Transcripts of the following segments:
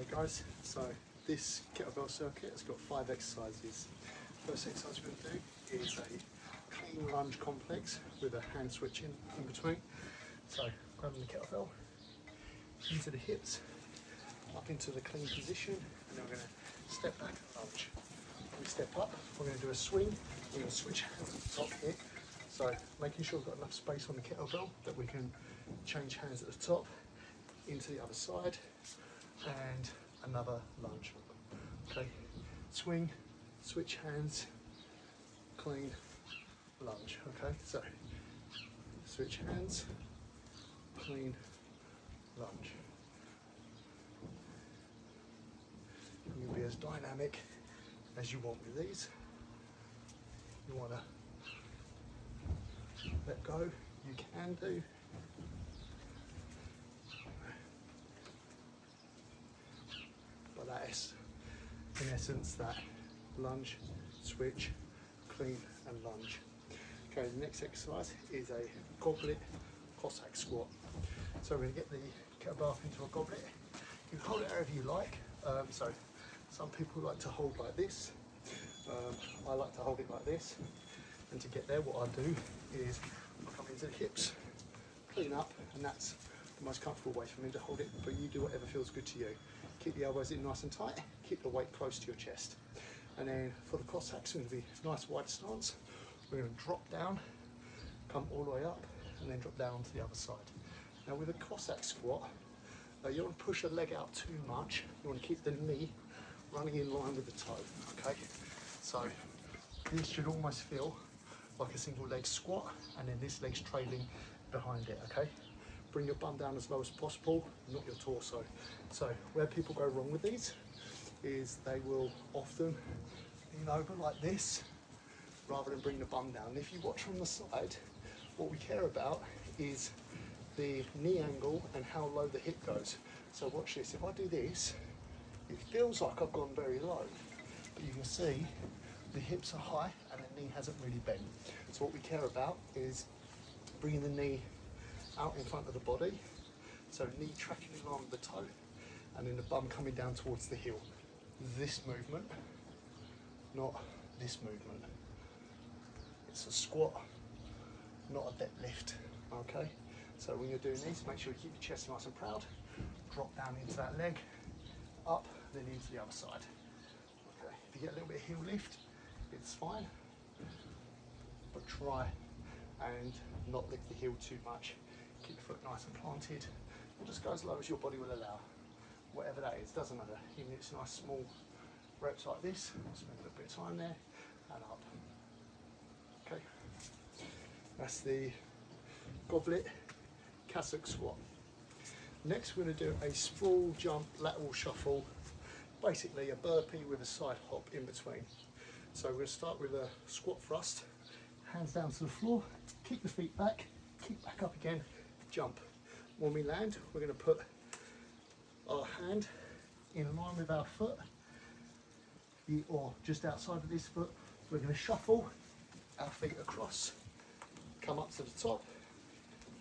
Alright guys, so this kettlebell circuit has got 5 exercises. First exercise we're going to do is a clean lunge complex with a hand switch in between. So grabbing the kettlebell into the hips, up into the clean position, and then we're going to step back and lunge. When we step up, we're going to do a swing. We're going to switch hands at the top here. So making sure we've got enough space on the kettlebell that we can change hands at the top into the other side, and another lunge. Okay, swing, switch hands, clean, lunge. Okay, so switch hands, clean, lunge. You can be as dynamic as you want with these. You want to let go, you can do. But that is, in essence, that lunge, switch, clean and lunge. Okay, the next exercise is a goblet Cossack squat. So we're going to get the kettlebell up into a goblet. You can hold it however you like. So some people like to hold like this. I like to hold it like this. And to get there, what I do is come into the hips, clean up, and that's the most comfortable way for me to hold it, but you do whatever feels good to you. Keep the elbows in nice and tight, keep the weight close to your chest. And then for the Cossacks, it's going to be a nice wide stance. We're going to drop down, come all the way up, and then drop down to the other side. Now with a Cossack squat, you don't want to push the leg out too much. You want to keep the knee running in line with the toe, okay? So this should almost feel like a single leg squat, and then this leg's trailing behind it, okay? Bring your bum down as low as possible, not your torso. So where people go wrong with these is they will often lean over like this rather than bring the bum down. And if you watch from the side, what we care about is the knee angle and how low the hip goes. So watch this, if I do this, it feels like I've gone very low, but you can see the hips are high and the knee hasn't really bent. So what we care about is bringing the knee out in front of the body, so knee tracking along the toe, and then the bum coming down towards the heel. This movement, not this movement. It's a squat, not a deadlift, okay? So when you're doing these, make sure you keep your chest nice and proud, drop down into that leg, up, then into the other side. Okay, if you get a little bit of heel lift, it's fine, but try and not lift the heel too much. Keep your foot nice and planted, and just go as low as your body will allow. Whatever that is, doesn't matter. Even if it's nice small reps like this, spend a little bit of time there, and up. Okay, that's the goblet Cossack squat. Next we're going to do a sprawl jump lateral shuffle, basically a burpee with a side hop in between. So we're going to start with a squat thrust, hands down to the floor, kick the feet back, kick back up again, jump. When we land, we're going to put our hand in line with our foot, or just outside of this foot. We're going to shuffle our feet across, come up to the top,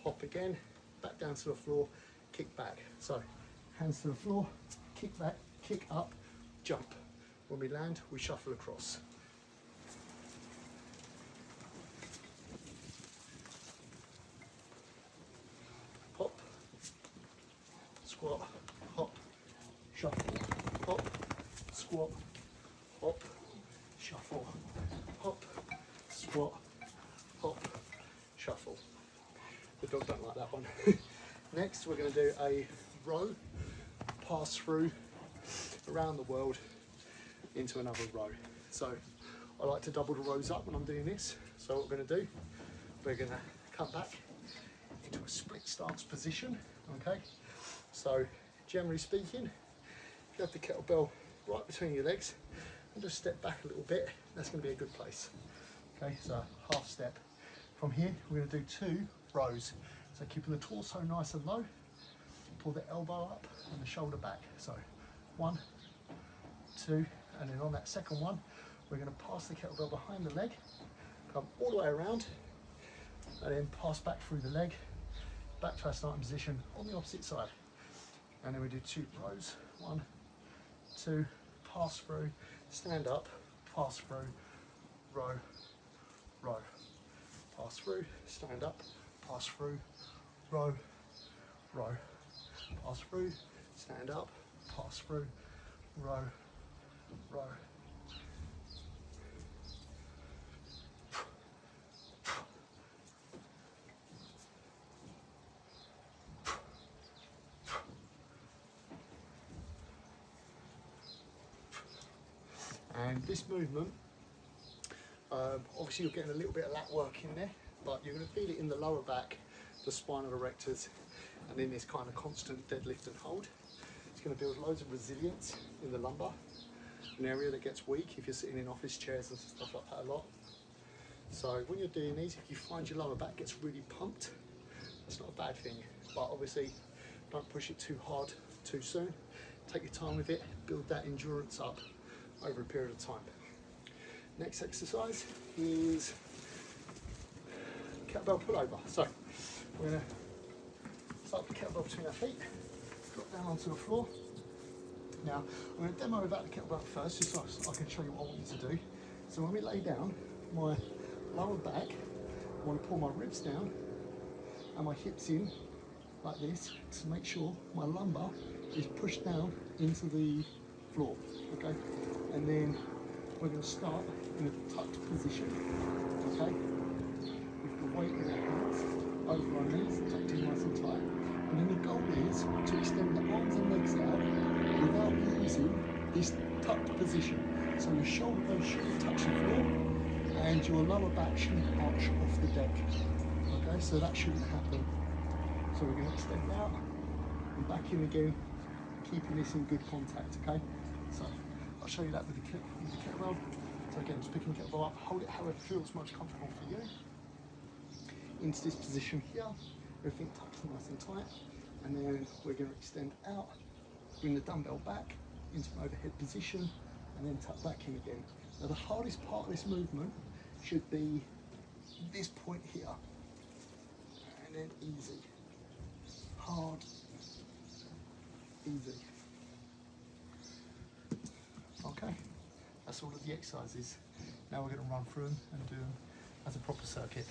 hop again, back down to the floor, kick back. So hands to the floor, kick back, kick up, jump. When we land, we shuffle across. Hop, squat, hop, shuffle, hop, squat, hop, shuffle, hop, squat, hop, shuffle. The dog don't like that one. Next we're going to do a row, pass through around the world into another row. So I like to double the rows up when I'm doing this. So what we're going to do, we're going to come back into a split stance position, okay? So generally speaking, you have the kettlebell right between your legs and just step back a little bit. That's going to be a good place. Okay, so half step. From here, we're going to do 2 rows. So keeping the torso nice and low, pull the elbow up and the shoulder back. So 1, 2, and then on that second one, we're going to pass the kettlebell behind the leg, come all the way around, and then pass back through the leg, back to our starting position on the opposite side. And then we do 2 rows, 1, 2, pass through, stand up, pass through, row, row, pass through, stand up, pass through, row, row, pass through, stand up, pass through, row, row. And this movement, obviously you're getting a little bit of lat work in there, but you're going to feel it in the lower back, the spinal erectors, and in this kind of constant deadlift and hold. It's going to build loads of resilience in the lumbar, an area that gets weak if you're sitting in office chairs and stuff like that a lot. So when you're doing these, if you find your lower back gets really pumped, that's not a bad thing, but obviously don't push it too hard too soon. Take your time with it, build that endurance up over a period of time. Next exercise is kettlebell pullover. So we're going to start with the kettlebell between our feet, drop down onto the floor. Now I'm going to demo without the kettlebell first, just so I can show you what I want you to do. So when we lay down, my lower back, I want to pull my ribs down and my hips in like this to make sure my lumbar is pushed down into the floor, okay? And then we're going to start in a tucked position, okay? With the weight in our hands over our knees, tucked in nice and tight. And then the goal is to extend the arms and legs out without using this tucked position. So your shoulder blades shouldn't touch the floor and your lower back shouldn't arch off the deck, okay? So that shouldn't happen. So we're going to extend out and back in again, keeping this in good contact, okay? So I'll show you that with the kettlebell. So again, just picking the kettlebell up, hold it however feels most comfortable for you. Into this position here, everything tucked nice and tight. And then we're going to extend out, bring the dumbbell back into an overhead position, and then tuck back in again. Now the hardest part of this movement should be this point here. And then easy. Hard, easy. Okay, that's all of the exercises. Now we're going to run through them and do them as a proper circuit.